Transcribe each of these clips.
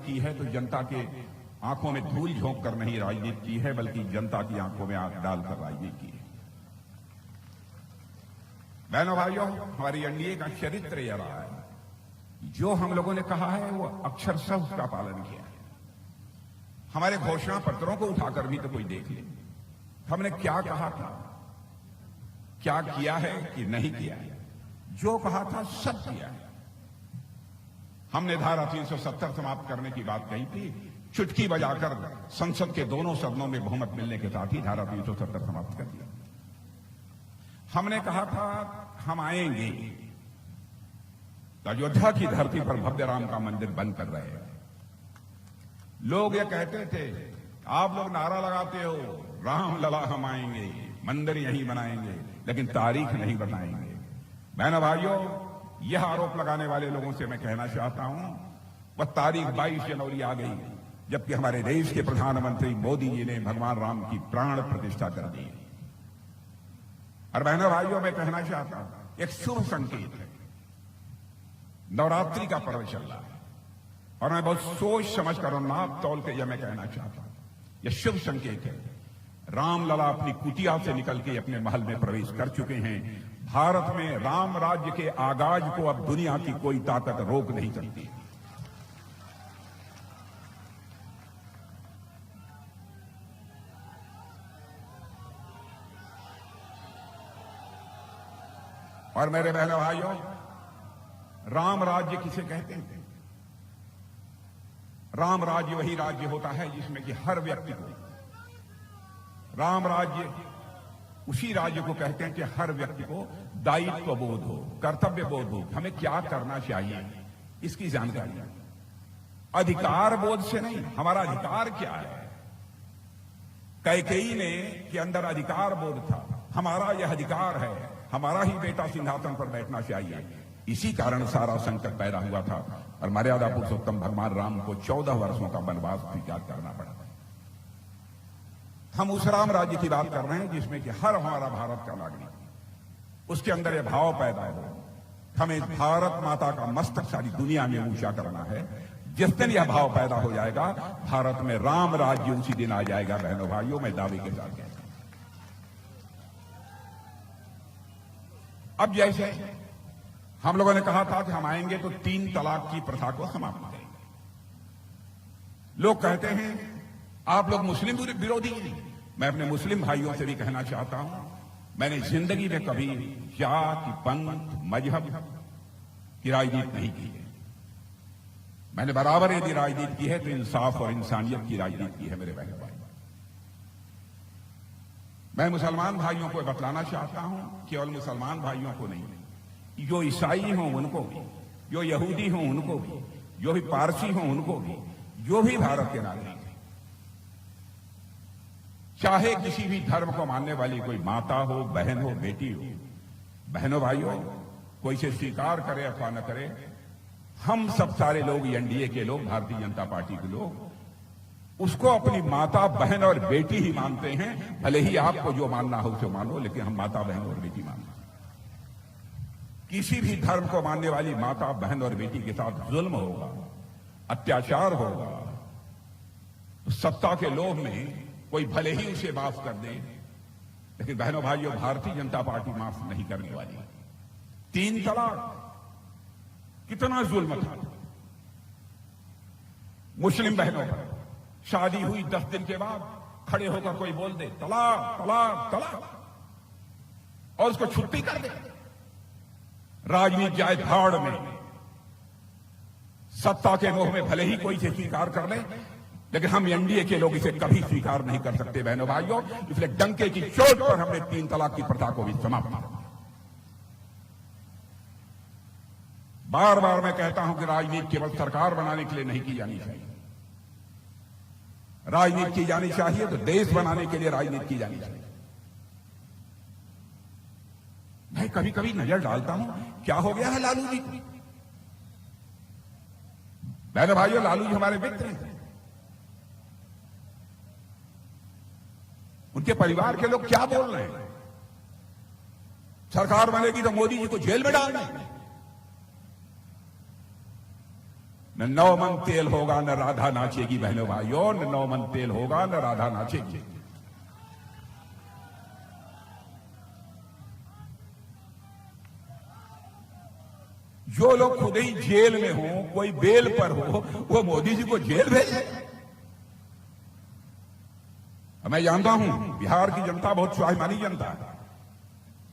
की है तो जनता के आंखों में धूल झोंक कर नहीं राजनीति की है, बल्कि जनता की आंखों में आंख डालकर राजनीति की है। बहनों भाइयों, हमारी एनडीए का चरित्र यह रहा है, जो हम लोगों ने कहा है वो अक्षरशः उसका पालन किया है। हमारे घोषणा पत्रों को उठाकर भी तो कोई देख ले, हमने क्या कहा था, क्या किया है कि नहीं किया है। जो कहा था सब किया है। हमने धारा 370 समाप्त करने की बात कही थी, चुटकी बजाकर संसद के दोनों सदनों में बहुमत मिलने के साथ ही धारा 370 समाप्त कर दिया। हमने कहा था हम आएंगे, अयोध्या की धरती पर भव्य राम का मंदिर बंद कर रहे हैं। लोग ये कहते थे, आप लोग नारा लगाते हो राम लला हम आएंगे, मंदिर यहीं बनाएंगे, लेकिन तारीख नहीं बताएंगे। बहनों भाइयों, यह आरोप लगाने वाले लोगों से मैं कहना चाहता हूं, वह तारीख 22 जनवरी आ गई, जबकि हमारे देश के प्रधानमंत्री मोदी जी ने भगवान राम की प्राण प्रतिष्ठा कर दी। और बहनों भाइयों, मैं कहना चाहता हूं, एक शुभ संकेत है, नवरात्रि का पर्व चल रहा है, और मैं बहुत सोच समझ कर और नाप तौल के यह मैं कहना चाहता हूं, यह शुभ संकेत है। रामलला अपनी कुटिया से निकल के अपने महल में प्रवेश कर चुके हैं। भारत में राम राज्य के आगाज को अब दुनिया की कोई ताकत रोक नहीं सकती। और मेरे बहनों भाइयों, राम राज्य किसे कहते हैं? राम राज्य वही राज्य होता है जिसमें कि हर व्यक्ति को, राम राज्य उसी राज्य को कहते हैं कि हर व्यक्ति को दायित्व बोध हो, कर्तव्य बोध हो, हमें क्या करना चाहिए इसकी जानकारी। अधिकार बोध से नहीं, हमारा अधिकार क्या है। कैकेयी ने के अंदर अधिकार बोध था, हमारा यह अधिकार है, हमारा ही बेटा सिंहासन पर बैठना चाहिए। इसी कारण सारा संकट पैदा हुआ था और मर्यादा पुरुषोत्तम भगवान राम को 14 वर्षों का वनवास स्वीकार करना पड़ा। हम उस राम राज्य की बात कर रहे हैं जिसमें कि हर हमारा भारत का नागरिक, उसके अंदर यह भाव पैदा हो, हमें भारत माता का मस्तक सारी दुनिया में ऊंचा करना है। जिस दिन यह भाव पैदा हो जाएगा, भारत में राम राज्य उसी दिन आ जाएगा। बहनों भाइयों, मैं दावे के साथ कहता हूं। अब जैसे हम लोगों ने कहा था कि हम आएंगे तो 3 तलाक की प्रथा को समाप्त करेंगे। लोग कहते हैं आप लोग मुस्लिम विरोधी नहीं। मैं अपने मुस्लिम भाइयों से भी कहना चाहता हूं, मैंने जिंदगी में कभी जाति, पंथ, मजहब की राजनीति नहीं की है। मैंने बराबर यदि राजनीति की है तो इंसाफ और इंसानियत की राजनीति की है। मेरे बहन भाई, मैं मुसलमान भाइयों को बतलाना चाहता हूं, केवल मुसलमान भाइयों को नहीं, जो ईसाई हों उनको भी, जो यहूदी हों उनको भी, जो भी पारसी हों उनको भी, जो भी भारत के नागरिक हैं, चाहे किसी भी धर्म को मानने वाली कोई माता हो, बहन हो, बेटी हो, बहनों भाइयों, कोई इसे स्वीकार करे अथवा न करे, हम सब सारे लोग, एनडीए के लोग, भारतीय जनता पार्टी के लोग, उसको अपनी माता, बहन और बेटी ही मानते हैं। भले ही आपको जो मानना हो उसे मानो, लेकिन हम माता, बहन और बेटी मानते हैं। किसी भी धर्म को मानने वाली माता, बहन और बेटी के साथ जुल्म होगा, अत्याचार होगा, तो सत्ता के लोभ में कोई भले ही उसे माफ कर दे, लेकिन बहनों भाइयों, भारतीय जनता पार्टी माफ नहीं करने वाली। 3 तलाक कितना जुल्म था। मुस्लिम बहनों पर शादी हुई 10 दिन के बाद खड़े होकर कोई बोल दे तलाक तलाक तलाक, और उसको छुट्टी कर दे, राजनीति जाए भाड़ में। सत्ता के मोह में भले ही कोई इसे स्वीकार कर ले, लेकिन हम एनडीए के लोग इसे कभी स्वीकार नहीं कर सकते बहनों भाइयों। इसलिए डंके की चोट पर हमने 3 तलाक की प्रथा को भी समाप्त किया। बार बार मैं कहता हूं कि राजनीति केवल सरकार बनाने के लिए नहीं की जानी चाहिए। राजनीति की जानी चाहिए तो देश बनाने के लिए राजनीति की जानी चाहिए। मैं कभी कभी नजर डालता हूं, क्या हो गया है लालू जी को। बहनों भाइयों, लालू जी हमारे मित्र हैं, उनके परिवार के लोग क्या बोल रहे हैं। सरकार बनेगी तो मोदी जी को जेल में डाल देंगे। न 9 मन तेल होगा न राधा नाचेगी बहनों भाइयों, न 9 मन तेल होगा न राधा नाचेगी। जो लोग खुद ही जेल में हो, कोई बेल पर हो, वो मोदी जी को जेल भेजे। मैं जानता हूं बिहार की जनता बहुत स्वाभिमानी जनता है,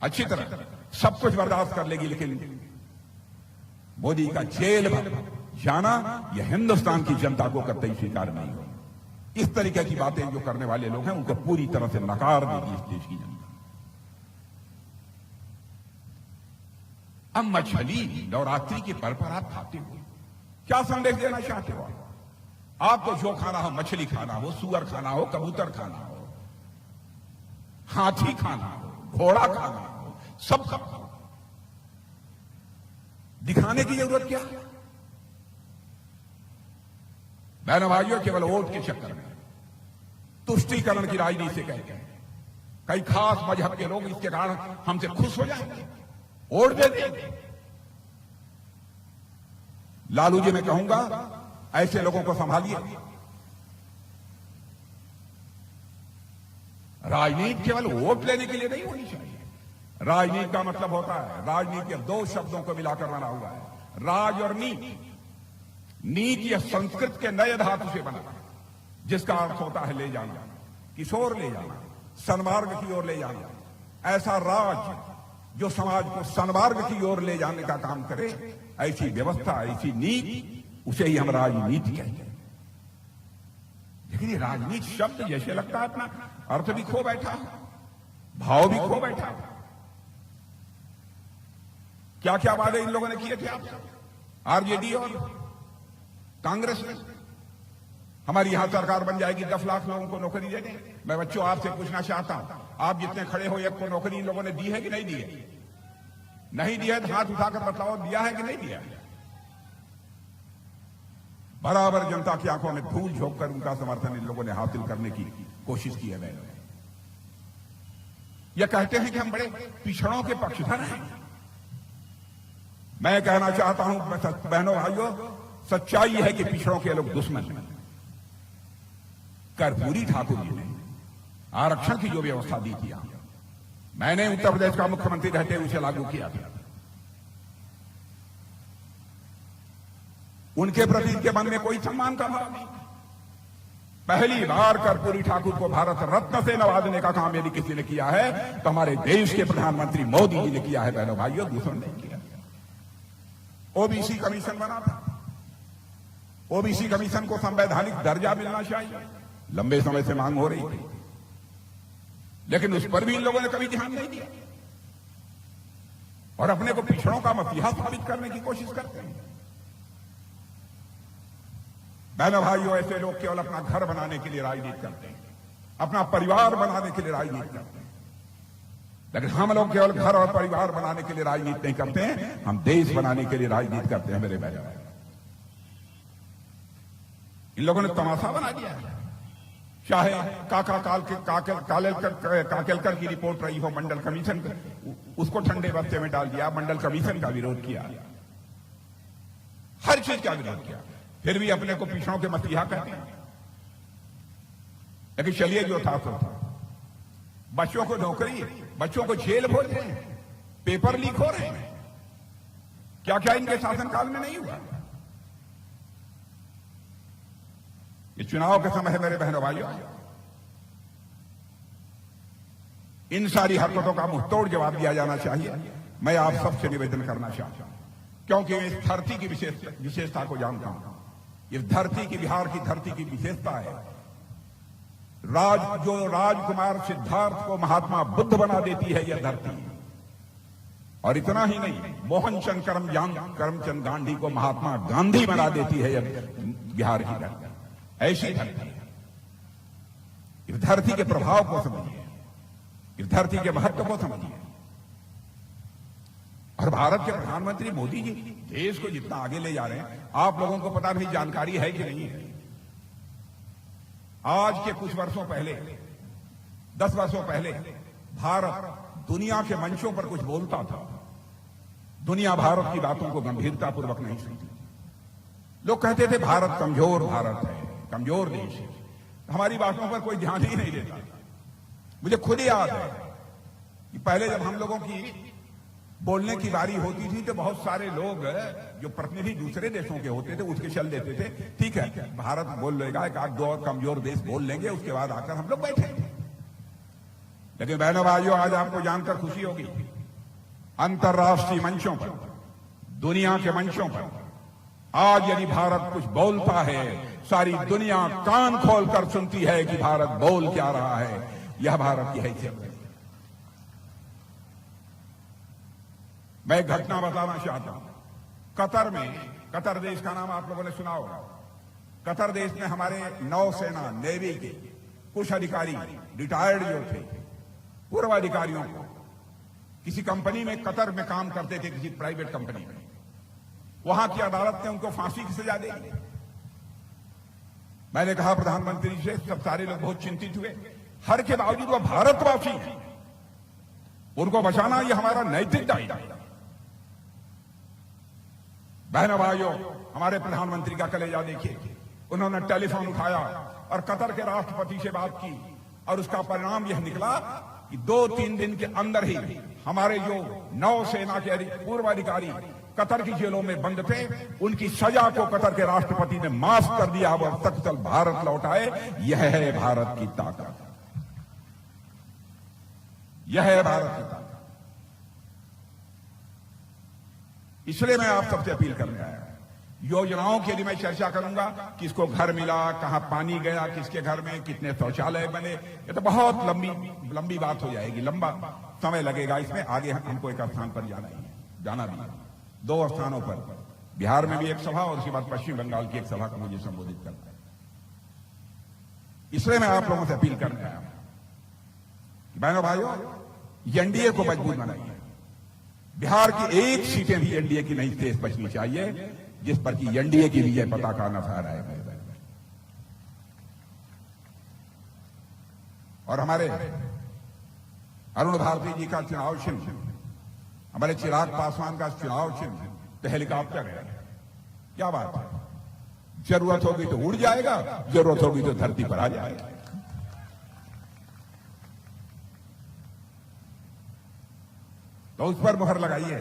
अच्छी तरह सब कुछ बर्दाश्त कर लेगी, लेकिन मोदी का जेल जाना यह हिंदुस्तान की जनता को कतई स्वीकार नहीं हो। इस तरीके की बातें जो करने वाले लोग हैं उनको पूरी तरह से नकार देगी इस देश की जनता। अब मछली नवरात्रि के पर्व पर आप खाते हो, क्या संदेश देना चाहते हो? आपको जो खाना हो, मछली खाना हो, सुअर खाना हो, कबूतर खाना हो, हाथी खाना हो, घोड़ा खाना हो, सब खाओ। दिखाने की जरूरत क्या है? बहनों भाइयों, केवल वोट के चक्कर में तुष्टीकरण की राजनीति से कहते हैं कई खास मजहब के लोग इसके कारण हमसे खुश हो जाएंगे, वोट दे देंगे। लालू जी मैं कहूंगा ऐसे लोगों को संभालिए। राजनीति केवल वोट लेने के लिए नहीं होनी चाहिए। राजनीति का मतलब होता है, राजनीति अब 2 शब्दों को मिलाकर बना हुआ है, राज और नीति। नीति यह संस्कृत के नए धातु से बना, जिसका अर्थ होता है ले जाना, किशोर ले जाना, सन्मार्ग की ओर ले जाना। ऐसा राज जो समाज को सन्मार्ग की ओर ले जाने का काम करे, ऐसी व्यवस्था, ऐसी नीति, उसे ही हम राजनीति कहते हैं। लेकिन ये राजनीति शब्द जैसे लगता है अपना अर्थ भी खो बैठा, भाव भी खो बैठा। क्या क्या वादे इन लोगों ने किए थे आप, आरजेडी और कांग्रेस ने? हमारी यहां सरकार बन जाएगी, 10 लाख लोगों को नौकरी देंगे। मैं बच्चों आपसे पूछना चाहता हूं, आप जितने खड़े हो, एक को नौकरी इन लोगों ने दी है कि नहीं दी है? नहीं दिया है तो हाथ उठाकर बतलाओ, दिया है कि नहीं दिया? बराबर जनता की आंखों में धूल झोंक कर उनका समर्थन इन लोगों ने हासिल करने की कोशिश की है। यह कहते हैं कि हम बड़े पिछड़ों के पक्षधर हैं। मैं कहना चाहता हूं बहनों भाइयों, सच्चाई है कि पिछड़ों के लोग दुश्मन हैं। कर्पूरी ठाकुर जी ने आरक्षण की जो व्यवस्था दी थी, मैंने उत्तर प्रदेश का मुख्यमंत्री रहते हुए उसे लागू किया था। उनके प्रति इनके मन में कोई सम्मान का भाव नहीं। पहली बार कर्पूरी ठाकुर को भारत रत्न से नवाजने का काम यदि किसी ने किया है तो हमारे देश के प्रधानमंत्री मोदी जी ने किया है। बहनों भाइयों, दूसरों ने किया। ओबीसी कमीशन बना था। ओबीसी कमीशन को संवैधानिक दर्जा मिलना चाहिए, लंबे समय से मांग हो रही थी, लेकिन उस पर भी इन लोगों ने कभी ध्यान नहीं दिया और अपने को पिछड़ों का मसीहा साबित करने की कोशिश करते हैं। बहनों भाइयों, ऐसे लोग केवल अपना घर बनाने के लिए राजनीति करते हैं, अपना परिवार बनाने के लिए राजनीति करते हैं, लेकिन हम लोग केवल घर और परिवार बनाने के लिए राजनीति नहीं करते हैं, हम देश बनाने के लिए राजनीति करते हैं। मेरे बहनों, इन लोगों ने तमाशा बना दिया है। चाहे काकेलकर की रिपोर्ट रही हो मंडल कमीशन, उसको ठंडे बस्ते में डाल दिया, मंडल कमीशन का विरोध किया, हर चीज का विरोध किया, फिर भी अपने को पिछड़ों के मसीहा कहते हैं। लेकिन चलिए, जो था तो था। बच्चों को नौकरी, बच्चों को जेल भेज रहे हैं, पेपर लीक हो रहे हैं, क्या क्या इनके शासनकाल में नहीं हुआ? ये चुनाव के समय है मेरे बहनों भाइयों, इन सारी हरकतों का मुंहतोड़ जवाब दिया जाना चाहिए। मैं आप सबसे निवेदन करना चाहता हूं, क्योंकि मैं इस धरती की विशेषता को जानता हूं। इस धरती की, बिहार की धरती की विशेषता है जो राजकुमार सिद्धार्थ को महात्मा बुद्ध बना देती है यह धरती। और इतना ही नहीं, मोहनचंद करमचंद गांधी को महात्मा गांधी बना देती है यह बिहार की धरती। ऐसी धरती है। इस धरती के प्रभाव को समझिए, इस धरती के महत्व को समझिए। और भारत के प्रधानमंत्री मोदी जी देश को जितना आगे ले जा रहे हैं, आप लोगों को पता नहीं, जानकारी है कि नहीं है? आज के कुछ वर्षों पहले, 10 वर्षों पहले, भारत दुनिया के मंचों पर कुछ बोलता था, दुनिया भारत की बातों को गंभीरतापूर्वक नहीं सुनती। लोग कहते थे भारत कमजोर भारत है, कमजोर देश है, हमारी बातों पर कोई ध्यान ही नहीं देता। मुझे खुद याद है कि पहले जब हम लोगों की बोलने की बारी होती थी तो बहुत सारे लोग जो प्रतिनिधि दूसरे देशों के होते थे उसके चल देते थे, ठीक है भारत बोल लेगा, एक आध दो और कमजोर देश बोल लेंगे, उसके बाद आकर हम लोग बैठेंगे। लेकिन बहनों भाइयों, आज आपको जानकर खुशी होगी, अंतर्राष्ट्रीय मंचों पर, दुनिया के मंचों पर आज यदि भारत कुछ बोलता है, सारी दुनिया कान खोलकर सुनती है कि भारत बोल क्या रहा है। यह भारत की हैसियत है। मैं एक घटना बताना चाहता हूं। कतर में, कतर देश का नाम आप लोगों ने सुना होगा। कतर देश में हमारे नौसेना नेवी के कुछ अधिकारी रिटायर्ड जो थे, पूर्व अधिकारियों को किसी कंपनी में कतर में काम करते थे, किसी प्राइवेट कंपनी में, वहां की अदालत ने उनको फांसी की सजा दे दी। मैंने कहा प्रधानमंत्री से, सब सारे लोग बहुत चिंतित हुए। हर के बावजूद वह भारतवासी हैं, उनको बचाना यह हमारा नैतिक दायित्व है। बहनों भाइयों, हमारे प्रधानमंत्री का कलेजा देखिए, उन्होंने टेलीफोन उठाया और कतर के राष्ट्रपति से बात की और उसका परिणाम यह निकला कि 2-3 दिन के अंदर ही हमारे जो नौसेना के पूर्व अधिकारी कतर की जेलों में बंद थे, उनकी सजा को कतर के राष्ट्रपति ने माफ कर दिया, वह तत्काल भारत लौटाए। यह है भारत की ताकत, यह है भारत की ताकत। इसलिए मैं आप सबसे अपील करने आया। योजनाओं के लिए मैं चर्चा करूंगा, किसको घर मिला, कहां पानी गया, किसके घर में कितने शौचालय बने, ये तो बहुत लंबी बात हो जाएगी, लंबा समय लगेगा इसमें। आगे हमको एक स्थान पर जाना भी है, 2 स्थानों पर, बिहार में भी एक सभा और उसके बाद पश्चिम बंगाल की एक सभा को मुझे संबोधित करना है। इसलिए मैं आप लोगों से अपील करने आया कि बहनों भाइयों, एनडीए को मजबूत बनाइए। बिहार की एक सीटें भी एनडीए की नहीं शेष बचनी चाहिए जिस पर कि एनडीए की विजय पताका न फहराए। और हमारे अरुण भारती जी का चुनाव चिन्ह, हमारे चिराग पासवान का चुनाव चिन्ह तो हेलीकॉप्टर है। क्या बात है, जरूरत होगी तो उड़ जाएगा, जरूरत होगी तो धरती पर आ जाएगा। तो उस पर मुहर लगाइए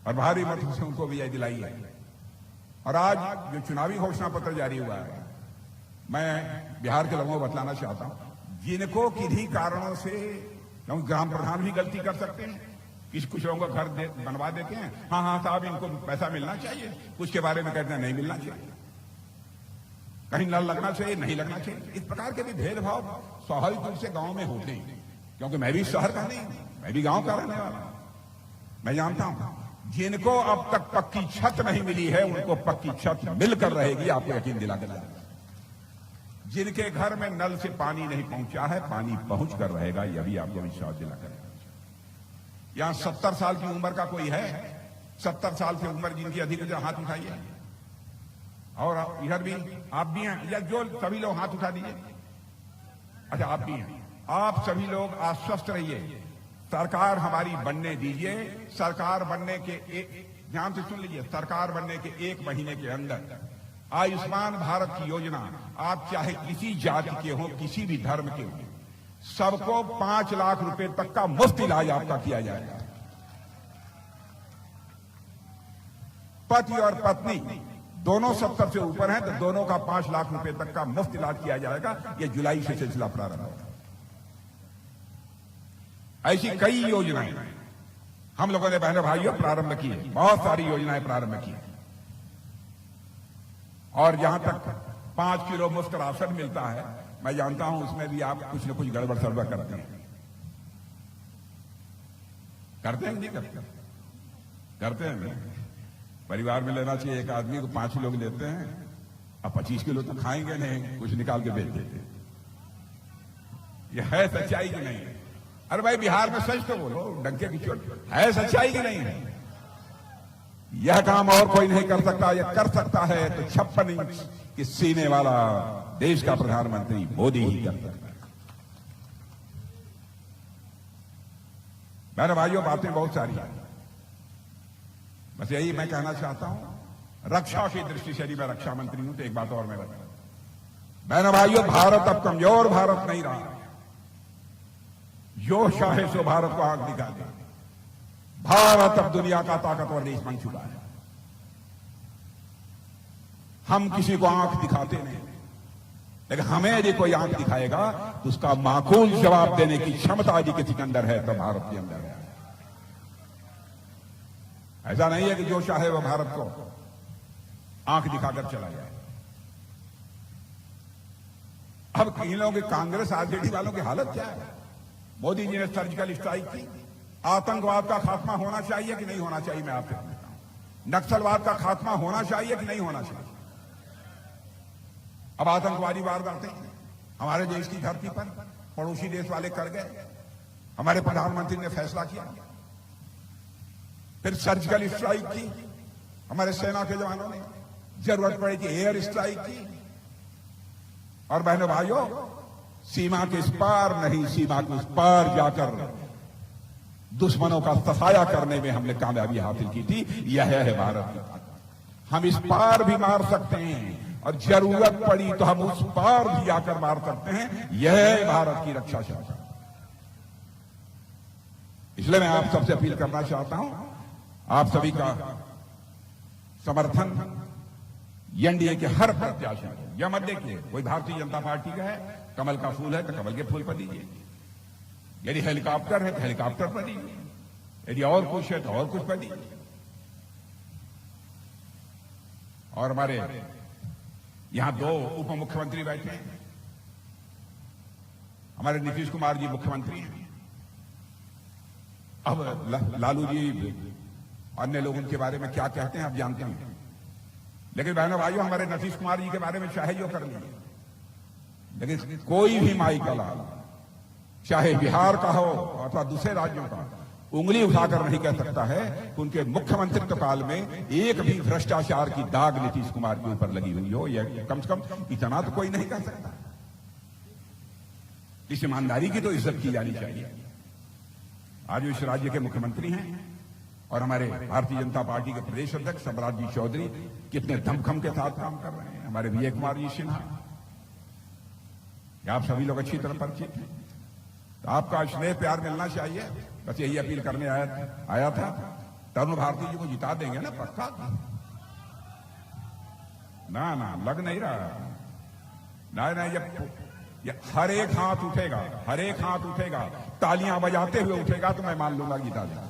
और भारी मतों से उनको विजय दिलाइए। और आज जो चुनावी घोषणा पत्र जारी हुआ है, मैं बिहार के लोगों को बतलाना चाहता हूं, जिनको किन्हीं कारणों से, क्योंकि ग्राम प्रधान भी गलती कर सकते हैं, कुछ लोगों का घर बनवा देते हैं, हाँ साहब इनको पैसा मिलना चाहिए, कुछ के बारे में कहते हैं नहीं मिलना चाहिए, कहीं नल लगना चाहिए, नहीं लगना चाहिए। इस प्रकार के भी भेदभाव स्वाभाविक रूप से गांव में होते हैं, क्योंकि मैं भी शहर का नहीं, मैं भी गांव का रहने वाला हूं। मैं जानता हूं जिनको अब तक पक्की छत नहीं मिली है, उनको पक्की छत मिलकर रहेगी, आपको यकीन दिला देना। जिनके घर में नल से पानी नहीं पहुंचा है, पानी पहुंच कर रहेगा, यह भी आपको विश्वास दिलाकर। यहां 70 साल की उम्र का कोई है? 70 साल की उम्र जिनकी अधिक, हाथ उठाइए। और इधर भी आप भी हैं, या जो सभी लोग हाथ उठा दीजिए। अच्छा, आप भी हैं। आप सभी लोग आश्वस्त रहिए, सरकार हमारी बनने दीजिए। सरकार बनने के ध्यान से सुन लीजिए, सरकार बनने के 1 महीने के अंदर आयुष्मान भारत की योजना, आप चाहे किसी जाति के हो, किसी भी धर्म के हो, सबको 5 लाख रुपए तक का मुफ्त इलाज आपका किया जाएगा। पति और पत्नी दोनों 70 से ऊपर हैं तो दोनों का 5 लाख रुपए तक का मुफ्त इलाज किया जाएगा। यह जुलाई से सिलसिला प्रारंभ होगा। ऐसी कई योजनाएं हम लोगों ने बहनों भाइयों प्रारंभ की है, बहुत सारी योजनाएं प्रारंभ की है। और जहां तक 5 किलो मुफ्त राशन मिलता है, मैं जानता हूं उसमें भी आप कुछ न कुछ गड़बड़ सड़बड़ करते हैं। करते हैं नहीं करते? करते हैं। परिवार में लेना चाहिए, एक आदमी को 5 लोग लेते हैं, अब 25 किलो तो खाएंगे नहीं, कुछ निकाल के बेच देते। यह है सच्चाई की नहीं? अरे भाई, बिहार में सच तो बोलो, डंके की चोट है, सच्चाई की नहीं है? यह काम और कोई नहीं कर सकता, यह कर सकता है तो 56 इंच के सीने वाला देश का प्रधानमंत्री मोदी ही कर सकता है। मेरे भाइयों, बातें बहुत सारी हैं, बस यही मैं कहना चाहता हूं रक्षा की दृष्टि से यदि मैं रक्षा मंत्री हूं तो एक बात और मैं बता, बहनों भाइयों, भारत अब कमजोर भारत नहीं रहा। जो चाहे सो भारत को आंख दिखा दे। भारत अब दुनिया का ताकतवर देश बन चुका है। हम किसी को आंख दिखाते नहीं, लेकिन हमें यदि कोई आंख दिखाएगा तो उसका माकूल जवाब देने की क्षमता यदि किसी के अंदर है तो भारत के अंदर है। ऐसा नहीं है कि जो चाहे वो भारत को आंख दिखाकर चला जाए। अब इन लोगों की कांग्रेस आरजेडी वालों की हालत क्या है? मोदी जी ने सर्जिकल स्ट्राइक की। आतंकवाद का खात्मा होना चाहिए कि नहीं होना चाहिए? मैं आपसे पूछता हूं, नक्सलवाद का खात्मा होना चाहिए कि नहीं होना चाहिए? अब आतंकवादी वारदातें हमारे देश की धरती पर पड़ोसी देश वाले कर गए। हमारे प्रधानमंत्री ने फैसला किया, फिर सर्जिकल स्ट्राइक की हमारे सेना के जवानों ने, जरूरत पड़ी थी एयर स्ट्राइक की। और बहनों भाइयों, सीमा के इस पार नहीं, सीमा के उस पार जाकर दुश्मनों का सफाया करने में हमने कामयाबी हासिल की थी। यह है भारत की ताकत। हम इस पार भी मार सकते हैं और जरूरत पड़ी तो हम उस पार भी आकर मार सकते हैं। यह है भारत की रक्षा क्षमता। इसलिए मैं आप सबसे अपील करना चाहता हूं, आप सभी का समर्थन एनडीए के हर प्रत्याशी को। यह मत देखिए कोई भारतीय जनता पार्टी का है, कमल का फूल है तो कमल के फूल पर दीजिए, यदि हेलीकॉप्टर है तो हेलीकॉप्टर पर दीजिए, यदि और कुछ है तो और कुछ पर दीजिए। और हमारे यहां 2 उप मुख्यमंत्री बैठे हैं। हमारे नीतीश कुमार जी मुख्यमंत्री हैं। अब लालू जी अन्य लोग उनके बारे में क्या कहते हैं आप जानते हैं, लेकिन बहनों भाइयों, हमारे नीतीश कुमार जी के बारे में चाहे जो कर लीजिए, लेकिन कोई भी माई का लाल, चाहे बिहार का हो अथवा दूसरे राज्यों का, उंगली उठाकर नहीं कह सकता है कि उनके मुख्यमंत्रित्व काल में एक भी भ्रष्टाचार की दाग नीतीश कुमार के ऊपर लगी हुई हो। यह कम से कम इतना तो कोई नहीं कह सकता। इस ईमानदारी की तो इज्जत की जानी चाहिए। आज इस राज्य के मुख्यमंत्री हैं और हमारे भारतीय जनता पार्टी के प्रदेश अध्यक्ष सम्राट जी चौधरी कितने दमखम के साथ काम कर रहे हैं। हमारे विजय कुमार जी सिन्हा, आप सभी लोग अच्छी तरह परिचित हैं। तो आपका स्नेह प्यार मिलना चाहिए, बस यही अपील करने आया था। तरुण भारती जी को जिता देंगे ना पक्का? ना लग नहीं रहा। नहीं, जब हर एक हाथ उठेगा, हर एक हाथ उठेगा, तालियां बजाते हुए उठेगा तो मैं मान लूंगा जिता देगा।